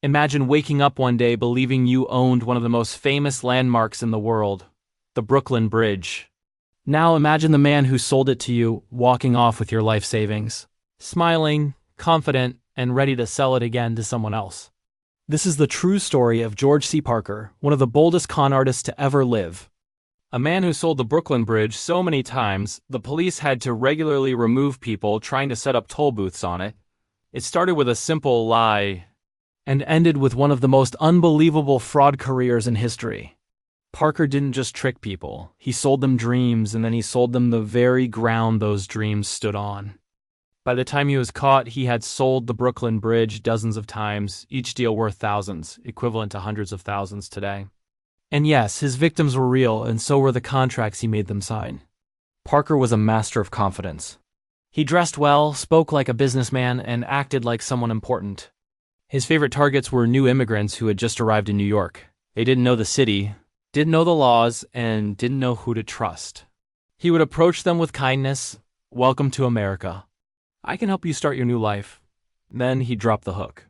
Imagine waking up one day believing you owned one of the most famous landmarks in the world, the Brooklyn Bridge. Now imagine the man who sold it to you walking off with your life savings, smiling, confident, and ready to sell it again to someone else. This is the true story of George C. Parker, one of the boldest con artists to ever live. A man who sold the Brooklyn Bridge so many times, the police had to regularly remove people trying to set up toll booths on it. It started with a simple lie and ended with one of the most unbelievable fraud careers in history. Parker didn't just trick people, he sold them dreams, and then he sold them the very ground those dreams stood on. By the time he was caught, he had sold the Brooklyn Bridge dozens of times, each deal worth thousands, equivalent to hundreds of thousands today. And yes, his victims were real, and so were the contracts he made them sign. Parker was a master of confidence. He dressed well, spoke like a businessman, and acted like someone important. His favorite targets were new immigrants who had just arrived in New York. They didn't know the city, didn't know the laws, and didn't know who to trust. He would approach them with kindness. "Welcome to America. I can help you start your new life." Then he dropped the hook.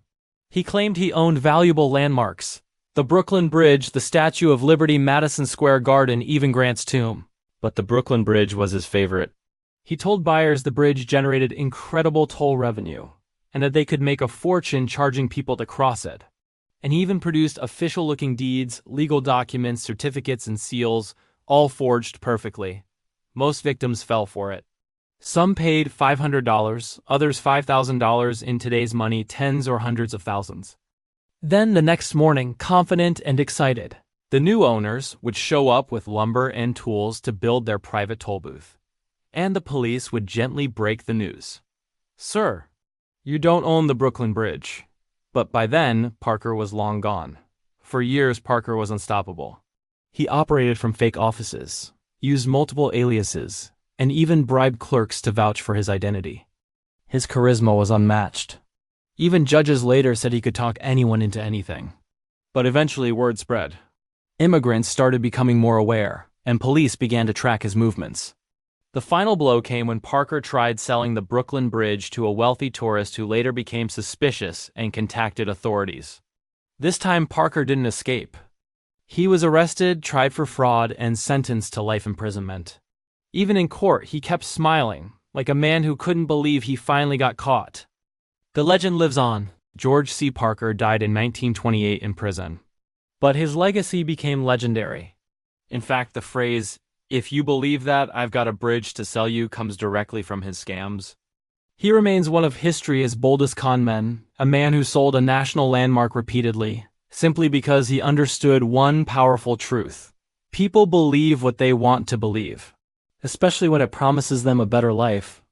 He claimed he owned valuable landmarks: the Brooklyn Bridge, the Statue of Liberty, Madison Square Garden, even Grant's tomb. But the Brooklyn Bridge was his favorite. He told buyers the bridge generated incredible toll revenue, and that they could make a fortune charging people to cross it. And he even produced official-looking deeds, legal documents, certificates, and seals, all forged perfectly. Most victims fell for it. Some paid $500, others $5,000, in today's money, tens or hundreds of thousands. Then the next morning, confident and excited, the new owners would show up with lumber and tools to build their private toll booth. And the police would gently break the news. "Sir, you don't own the Brooklyn Bridge." But by then, Parker was long gone. For years, Parker was unstoppable. He operated from fake offices, used multiple aliases, and even bribed clerks to vouch for his identity. His charisma was unmatched. Even judges later said he could talk anyone into anything. But eventually word spread. Immigrants started becoming more aware, and police began to track his movements. The final blow came when Parker tried selling the Brooklyn Bridge to a wealthy tourist who later became suspicious and contacted authorities. This time, Parker didn't escape. He was arrested, tried for fraud, and sentenced to life imprisonment. Even in court, he kept smiling, like a man who couldn't believe he finally got caught. The legend lives on. George C. Parker died in 1928 in prison. But his legacy became legendary. In fact, the phrase, "If you believe that, I've got a bridge to sell you," comes directly from his scams. He remains one of history's boldest con men, a man who sold a national landmark repeatedly, simply because he understood one powerful truth. People believe what they want to believe, especially when it promises them a better life.